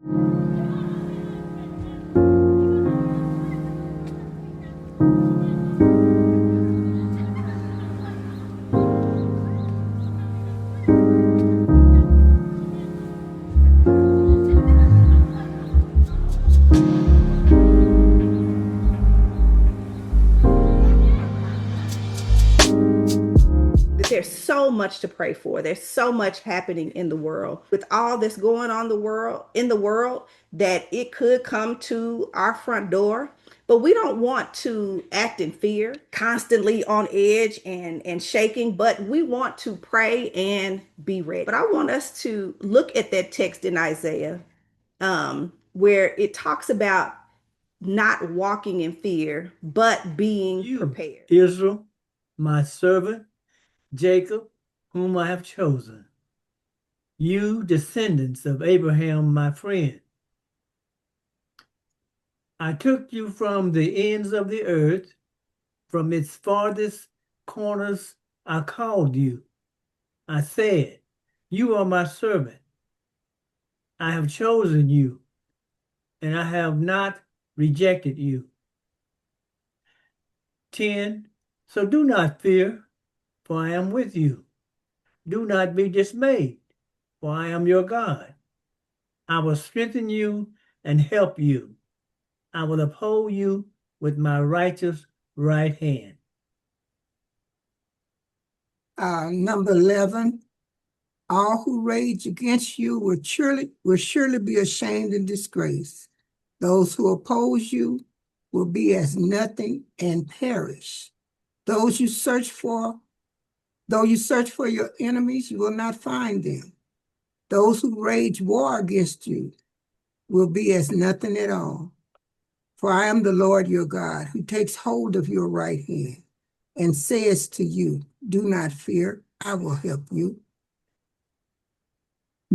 There's so much to pray for. There's so much happening in the world. With all this going on in the world, that it could come to our front door. But we don't want to act in fear, constantly on edge and shaking, but we want to pray and be ready. But I want us to look at that text in Isaiah, where it talks about not walking in fear, but being prepared. Israel, my servant, Jacob, whom I have chosen. You, descendants of Abraham, my friend. I took you from the ends of the earth, from its farthest corners I called you. I said, you are my servant. I have chosen you, and I have not rejected you. 10. So do not fear, for I am with you. Do not be dismayed, for I am your God. I will strengthen you and help you. I will uphold you with my righteous right hand. Number 11, all who rage against you will surely be ashamed and disgraced. Those who oppose you will be as nothing and perish. Though you search for your enemies, you will not find them. Those who wage war against you will be as nothing at all. For I am the Lord your God, who takes hold of your right hand and says to you, do not fear, I will help you.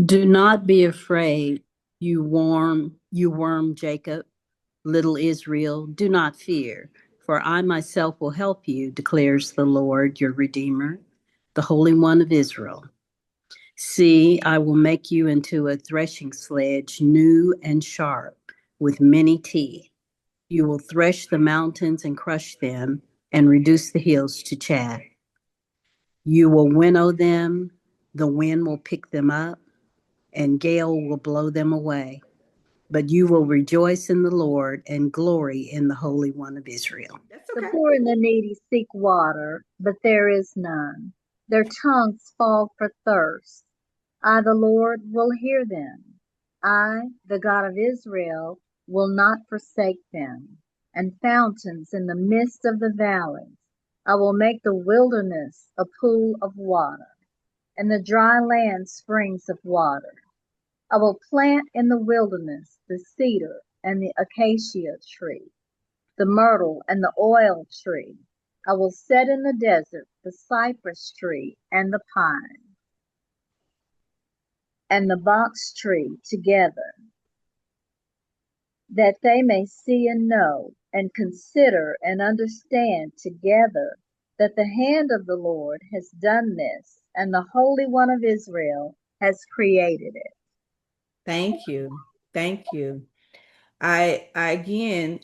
Do not be afraid, you worm Jacob, little Israel. Do not fear, for I myself will help you, declares the Lord your Redeemer, the Holy One of Israel. See, I will make you into a threshing sledge, new and sharp, with many teeth. You will thresh the mountains and crush them, and reduce the hills to chaff. You will winnow them, the wind will pick them up, and gale will blow them away. But you will rejoice in the Lord and glory in the Holy One of Israel. That's okay. The poor and the needy seek water, but there is none. Their tongues fall for thirst. I, the Lord, will hear them. I, the God of Israel, will not forsake them. And fountains in the midst of the valleys. I will make the wilderness a pool of water, and the dry land springs of water. I will plant in the wilderness the cedar and the acacia tree, the myrtle and the oil tree. I will set in the desert the cypress tree and the pine and the box tree together, that they may see and know and consider and understand together that the hand of the Lord has done this, and the Holy One of Israel has created it. Thank you. Thank you. I again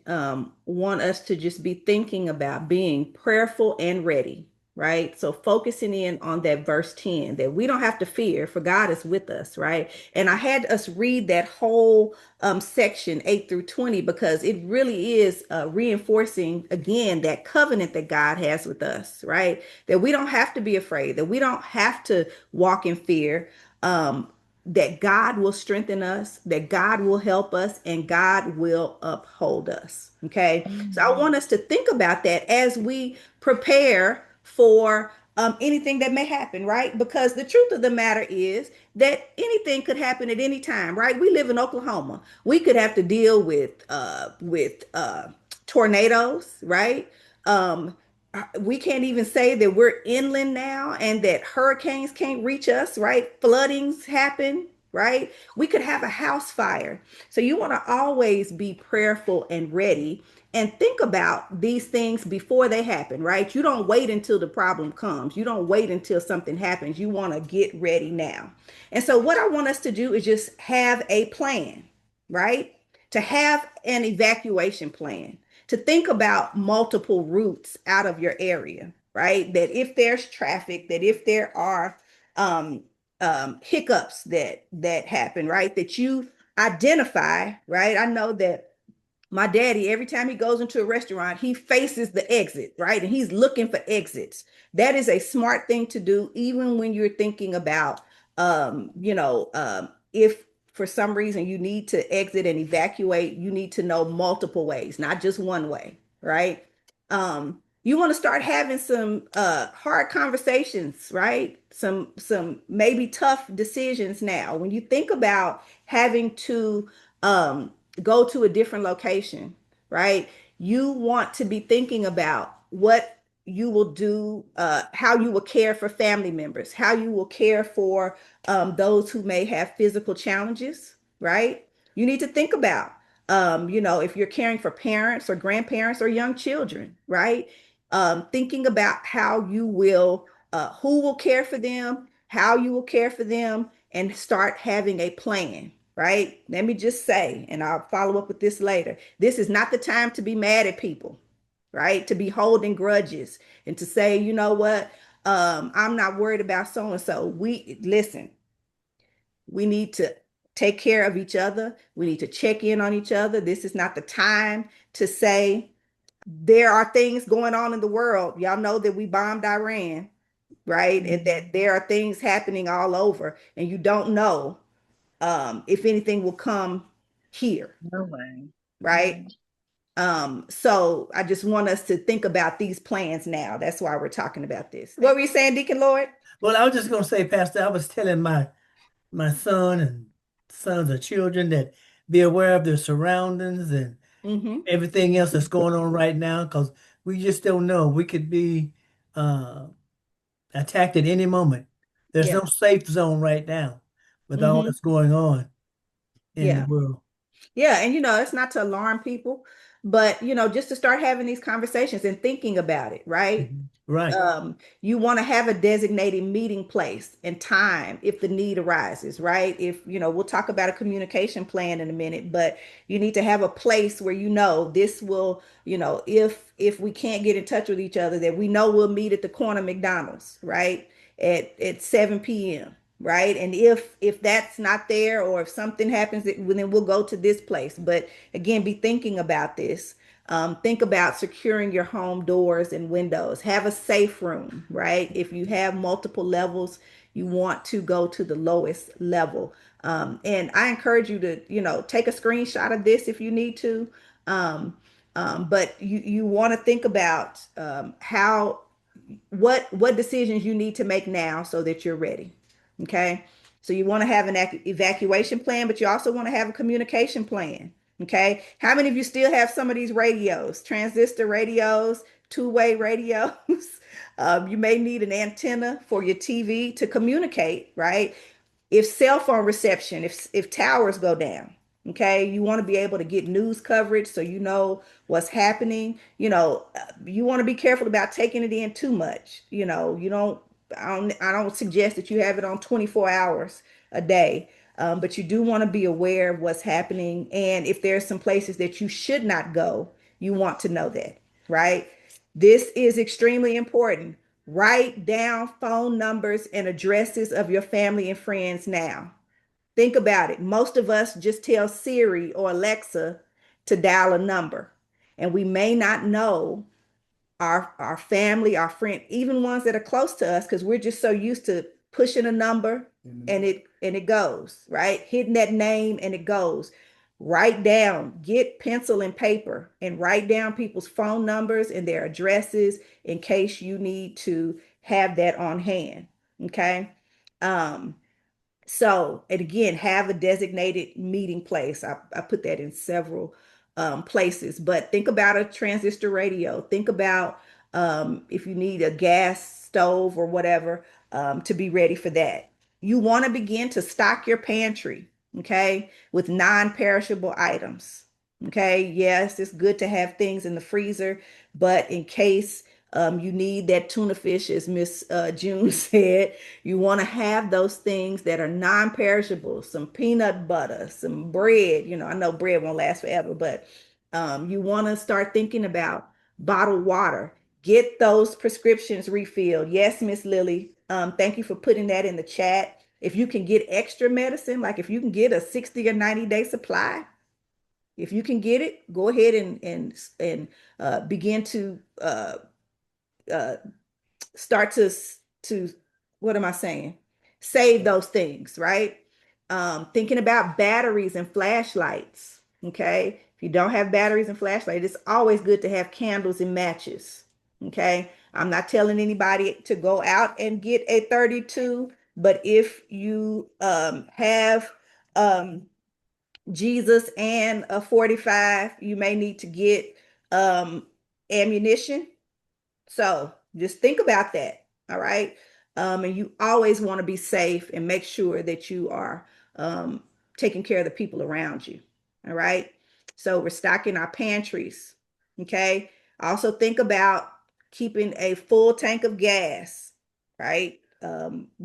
want us to just be thinking about being prayerful and ready, right? So focusing in on that verse 10, that we don't have to fear, for God is with us, right? And I had us read that whole section 8 through 20, because it really is reinforcing again that covenant that God has with us, right? That we don't have to be afraid, that we don't have to walk in fear. That God will strengthen us, that God will help us, and God will uphold us. Okay. So I want us to think about that as we prepare for anything that may happen, right? Because the truth of the matter is that anything could happen at any time, right? We live in Oklahoma. We could have to deal with tornadoes, right? We can't even say that we're inland now and that hurricanes can't reach us, right? Floodings happen, right? We could have a house fire. So you want to always be prayerful and ready and think about these things before they happen, right? You don't wait until the problem comes. You don't wait until something happens. You want to get ready now. And so what I want us to do is just have a plan. right? To have an evacuation plan, to think about multiple routes out of your area, right? That if there's traffic, that if there are um, hiccups that happen, right? That you identify, right? I know that my daddy, every time he goes into a restaurant, he faces the exit, right? And he's looking for exits. That is a smart thing to do, even when you're thinking about, if for some reason you need to exit and evacuate, you need to know multiple ways, not just one way, right? You want to start having some hard conversations, right? Some maybe tough decisions now. When you think about having to go to a different location, right? You want to be thinking about what you will do, how you will care for family members, how you will care for those who may have physical challenges, right? You need to think about, if you're caring for parents or grandparents or young children, right? Thinking about how you will, who will care for them, how you will care for them, and start having a plan, right? Let me just say, and I'll follow up with this later. This is not the time to be mad at people, right? To be holding grudges and to say, you know what, I'm not worried about so and so. We listen, we need to take care of each other. We need to check in on each other. This is not the time to say there are things going on in the world. Y'all know that we bombed Iran, right? And that there are things happening all over, and you don't know if anything will come here, No way. right? So I just want us to think about these plans now. That's why we're talking about this. What were you saying, Deacon Lloyd? Well, I was just gonna say, Pastor, I was telling my son and sons of children that be aware of their surroundings and Mm-hmm. everything else that's going on right now, because we just don't know. We could be uh, attacked at any moment. There's Yeah. no safe zone right now with all Mm-hmm. that's going on in the Yeah. world. Yeah, and it's not to alarm people, but just to start having these conversations and thinking about it, right? Mhm. Right. You want to have a designated meeting place and time if the need arises, right? If we'll talk about a communication plan in a minute, but you need to have a place where this will, if we can't get in touch with each other, that we know we'll meet at the corner McDonald's, right? At 7 p.m. Right. And if that's not there, or if something happens, then we'll go to this place. But again, be thinking about this. Think about securing your home doors and windows. Have a safe room, right? If you have multiple levels, you want to go to the lowest level. And I encourage you to, take a screenshot of this if you need to. But you want to think about how what decisions you need to make now so that you're ready. Okay. So you want to have an evacuation plan, but you also want to have a communication plan. Okay. How many of you still have some of these radios, transistor radios, two-way radios? You may need an antenna for your TV to communicate, right? If cell phone reception, if towers go down, okay, you want to be able to get news coverage so you know what's happening. You want to be careful about taking it in too much. You don't. I don't suggest that you have it on 24 hours a day. But you do want to be aware of what's happening, and if there's some places that you should not go, you want to know that, right? This is extremely important. Write down phone numbers and addresses of your family and friends now. Think about it. Most of us just tell Siri or Alexa to dial a number, and we may not know our family, our friend, even ones that are close to us, because we're just so used to pushing a number and it goes, right? Hitting that name and it goes. Write down, get pencil and paper and write down people's phone numbers and their addresses in case you need to have that on hand. Okay. Um, and again, have a designated meeting place. I put that in several places, but think about a transistor radio. Think about if you need a gas stove or whatever, to be ready for that. You want to begin to stock your pantry, okay, with non-perishable items. Okay, yes, it's good to have things in the freezer, but in case You need that tuna fish, as Miss June said. You want to have those things that are non-perishable, some peanut butter, some bread. I know bread won't last forever, but you want to start thinking about bottled water. Get those prescriptions refilled. Yes, Miss Lily. Thank you for putting that in the chat. If you can get extra medicine, like if you can get a 60 or 90-day supply, if you can get it, go ahead and begin to uh, start to what am I saying? Save those things, right? Thinking about batteries and flashlights. Okay, if you don't have batteries and flashlights, it's always good to have candles and matches. Okay, I'm not telling anybody to go out and get a 32, but if you have Jesus and a 45, you may need to get ammunition. So just think about that. All right. And you always want to be safe and make sure that you are taking care of the people around you. All right. So we're stocking our pantries. Okay. Also think about keeping a full tank of gas, right?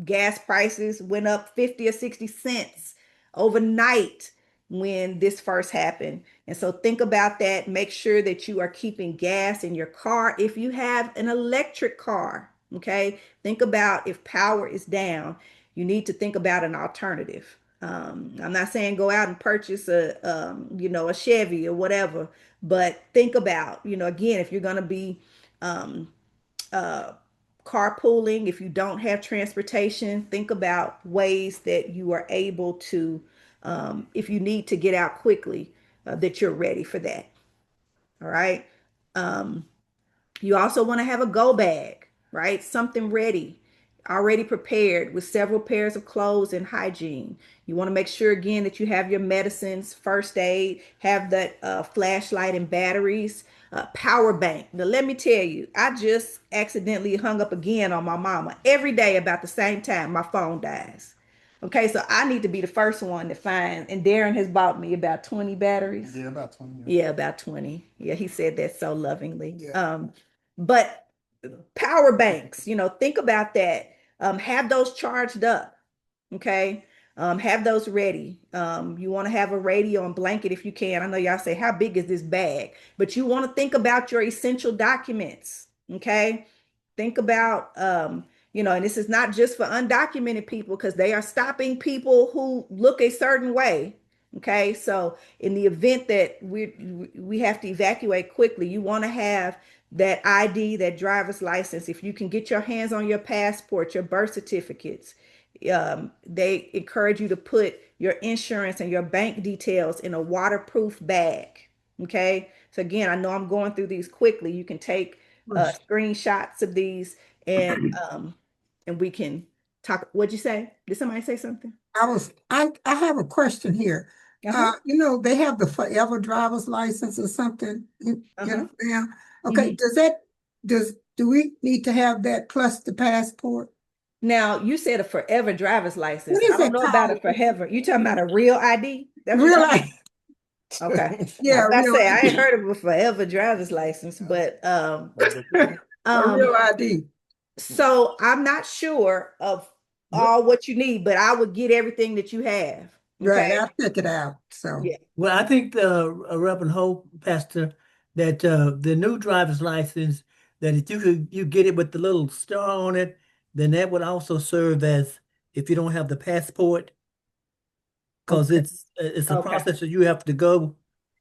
Gas prices went up 50 or 60 cents overnight when this first happened. And so think about that. Make sure that you are keeping gas in your car if you have an electric car. Okay. Think about if power is down, you need to think about an alternative. I'm not saying go out and purchase a Chevy or whatever, but think about, again, if you're going to be um, uh, carpooling, if you don't have transportation, think about ways that you are able to, if you need to get out quickly, that you're ready for that. All right. Um, you also want to have a go bag, right? Something ready, already prepared with several pairs of clothes and hygiene. You want to make sure again that you have your medicines, first aid, have that flashlight and batteries, power bank. Now, let me tell you, I just accidentally hung up again on my mama. Every day about the same time, my phone dies. Okay, so I need to be the first one to find, and Darren has bought me about 20 batteries. Yeah, about 20. Yeah, about 20. Yeah, he said that so lovingly. Yeah. But power banks, think about that. Have those charged up. Okay. Have those ready. You want to have a radio and blanket if you can. I know y'all say, how big is this bag? But you want to think about your essential documents. Okay. Think about, and this is not just for undocumented people because they are stopping people who look a certain way. Okay. So in the event that we have to evacuate quickly, you want to have that ID, that driver's license. If you can get your hands on your passport, your birth certificates, they encourage you to put your insurance and your bank details in a waterproof bag. Okay. So again, I know I'm going through these quickly. You can take screenshots of these and we can talk. What'd you say? Did somebody say something? I have a question here. Uh-huh. They have the forever driver's license or something, Uh-huh. now. Okay, do we need to have that plus the passport? Now you said a forever driver's license. What is I don't that know about a called? forever. You talking about a real ID? That's what Real you're life. Okay. Yeah, I real say I ain't ID. heard of a forever driver's license, but A real ID. so I'm not sure of all what you need, but I would get everything that you have. Right, Okay. I'll check it out. So Yeah. Well, I think Reverend Hope, Pastor, that the new driver's license, that if you get it with the little star on it, then that would also serve as if you don't have the passport, because Okay. it's a Okay. process that you have to go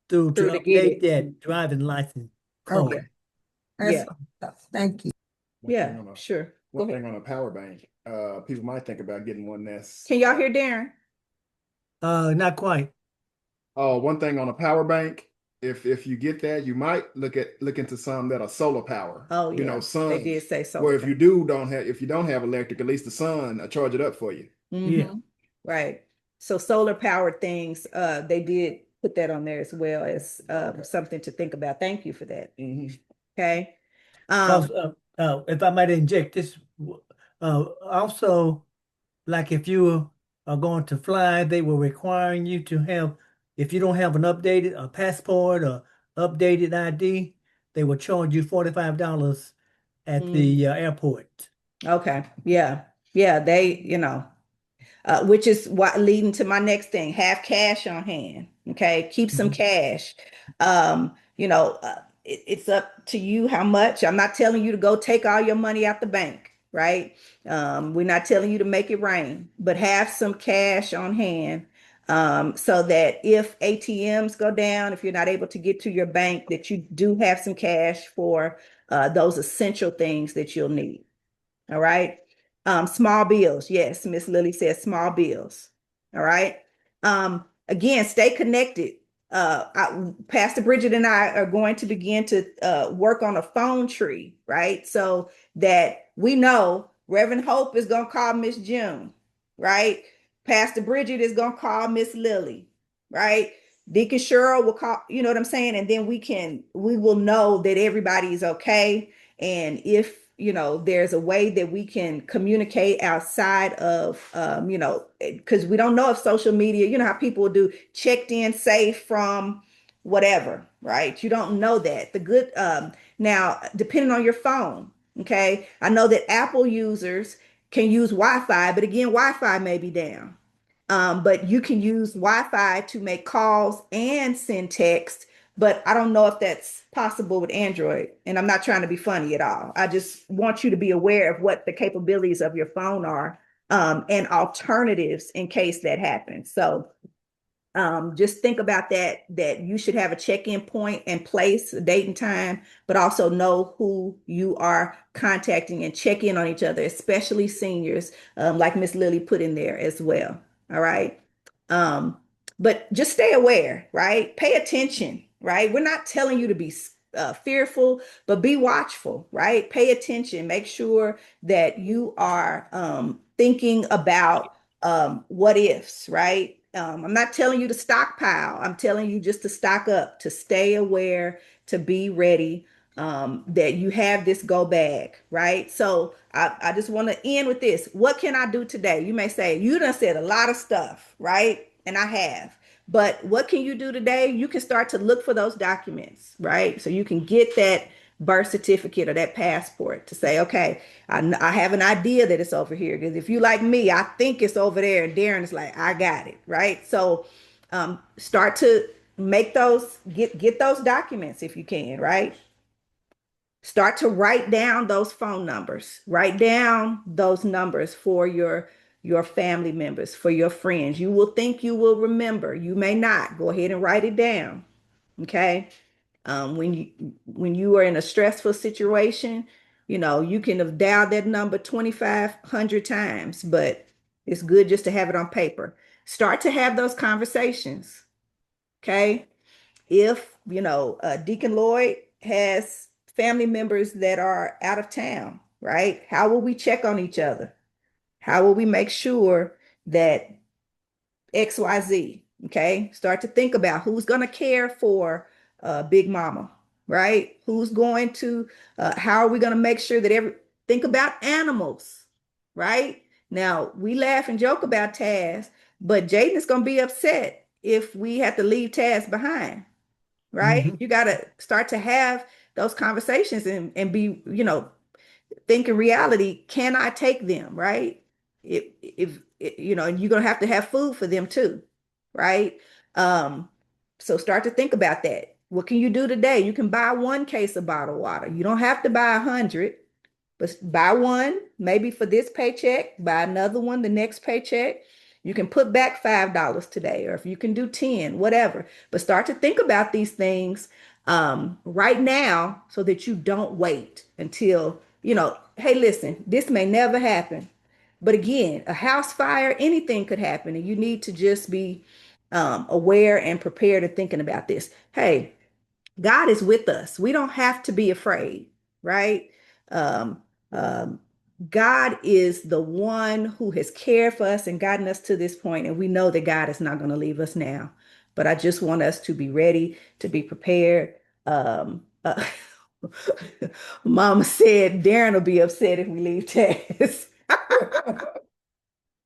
through to Through to get update it. that driving license okay, code. Yeah. that's thank you. One thing Yeah. on a Sure. Go one ahead. thing on a power bank, people might think about getting one that's Can y'all hear Darren? Not quite. one thing on a power bank. If you get that, you might look into some that are solar power. Oh You yeah. know, They sun. did say Where solar. if you don't have electric, at least the sun will charge it up for you. Yeah. Right. So solar powered things, they did put that on there as well as something to think about. Thank you for that. Mhm. Okay. Because if I might inject this, also, like if you are going to fly, they were requiring you to have, if you don't have an updated passport or updated ID, they will charge you $45 at the airport. Okay. Yeah. Yeah. Which is what leading to my next thing. Have cash on hand. Okay. Keep some cash. It's up to you how much. I'm not telling you to go take all your money out the bank, right? We're not telling you to make it rain, but have some cash on hand. So that if ATMs go down, if you're not able to get to your bank, that you do have some cash for those essential things that you'll need. All right. Small bills. Yes, Miss Lily says small bills. All right. Again, stay connected. Pastor Bridget and I are going to begin to work on a phone tree, right? So that we know Reverend Hope is going to call Miss June, right? Pastor Bridget is going to call Miss Lily, right? Deacon Cheryl will call, you know what I'm saying? And then we will know that everybody is okay. And if there's a way that we can communicate outside of because we don't know if social media, how people do checked in safe from whatever, right? You don't know that. The good now, depending on your phone, okay, I know that Apple users can use Wi-Fi, but again, Wi-Fi may be down. But you can use Wi-Fi to make calls and send text, but I don't know if that's possible with Android. And I'm not trying to be funny at all. I just want you to be aware of what the capabilities of your phone are, and alternatives in case that happens. So just think about that you should have a check-in point and place, a date and time, but also know who you are contacting and check in on each other, especially seniors, like Miss Lily put in there as well. All right. Um, but just stay aware, right? Pay attention, right? We're not telling you to be fearful, but be watchful, right? Pay attention. Make sure that you are thinking about what ifs, right? I'm not telling you to stockpile. I'm telling you just to stock up, to stay aware, to be ready, that you have this go bag, right? So I just want to end with this. What can I do today? You may say, you done said a lot of stuff, right? And I have. But what can you do today? You can start to look for those documents, right? So you can get that birth certificate or that passport to say, okay, I have an idea that it's over here. Because if you like me, I think it's over there. And Darren is like, I got it, right? So start to make those, get those documents if you can, right? Start to write down those phone numbers. Write down those numbers for your family members, for your friends. You will think you will remember. You may not. Go ahead and write it down. Okay. When you are in a stressful situation, you can have dialed that number 2,500 times, but it's good just to have it on paper. Start to have those conversations. Okay. If, Deacon Lloyd has family members that are out of town, right? How will we check on each other? How will we make sure that XYZ? Okay. Start to think about who's going to care for Big Mama, right? Who's going to, how are we going to make sure that think about animals, right? Now, we laugh and joke about Taz, but Jaden is going to be upset if we have to leave Taz behind, right? You got to start to have those conversations and be, think in reality, can I take them, right? If you're going to have food for them too, right? So start to think about that. What can you do today? You can buy one case of bottled water. You don't have to buy 100, but buy one, maybe for this paycheck, buy another one the next paycheck. You can put back $5 today, or if you can do 10, whatever. But start to think about these things right now so that you don't wait until, hey, listen, this may never happen. But again, a house fire, anything could happen. And you need to just be aware and prepared and thinking about this. Hey, God is with us. We don't have to be afraid, right? Um, um, God is the one who has cared for us and gotten us to this point, and we know that God is not going to leave us now. But I just want us to be ready, to be prepared. Um, uh, Mama said Darren will be upset if we leave Tess.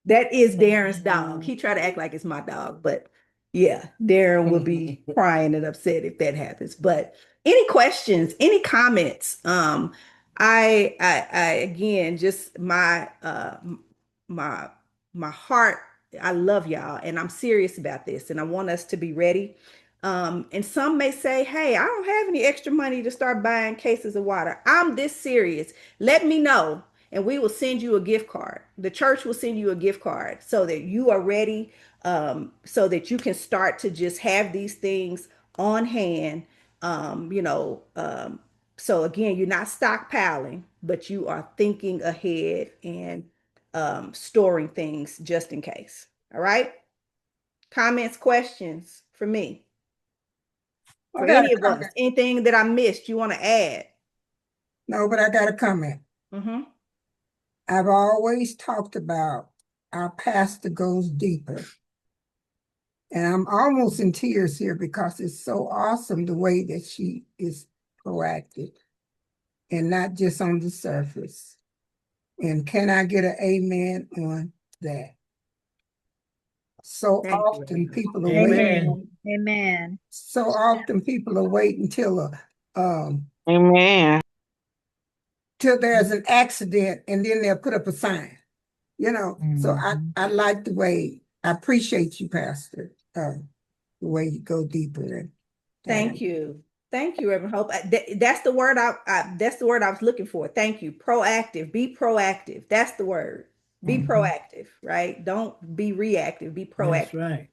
That is Darren's dog. He tried to act like it's my dog, but yeah, Darren will be crying and upset if that happens. But any questions, any comments? I again, just my my heart. I love y'all, and I'm serious about this, and I want us to be ready. And some may say, "Hey, I don't have any extra money to start buying cases of water." I'm this serious. Let me know, and we will send you a gift card. The church will send you a gift card so that you are ready, so that you can start to just have these things on hand. You know, so again, you're not stockpiling, but you are thinking ahead and storing things just in case. All right. Comments, questions for me, for I got any a of us. comment. Anything that I missed, you want to add? No, but I got a comment. Mm-hmm. I've always talked about our pastor goes deeper. And I'm almost in tears here because it's so awesome the way that she is proactive and not just on the surface. And can I get an amen on that? So Thank you, often Reverend. people are Amen. waiting. Amen. So often people are waiting till Amen. till there's an accident and then they'll put up a sign. You know, so I like the way I appreciate you, Pastor. The way you go deeper. And Thank you. Thank you, Reverend Hope. That's the word that's the word I was looking for. Thank you. Proactive. Be proactive. That's the word. Be proactive, right? Don't be reactive. Be proactive.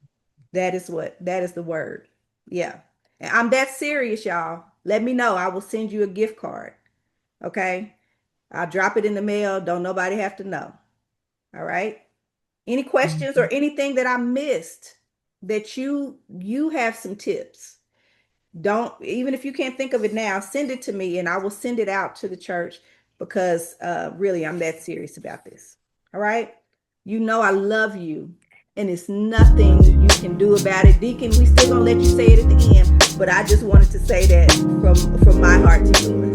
That's right. That is the word. Yeah. And I'm that serious, y'all. Let me know. I will send you a gift card. Okay. I'll drop it in the mail. Don't nobody have to know. All right. Any questions or anything that I missed that you have some tips? Don't, even if you can't think of it now, send it to me and I will send it out to the church because really I'm that serious about this. All right. You know I love you and it's nothing you can do about it. Deacon, we still gonna let you say it at the end, but I just wanted to say that from my heart to you.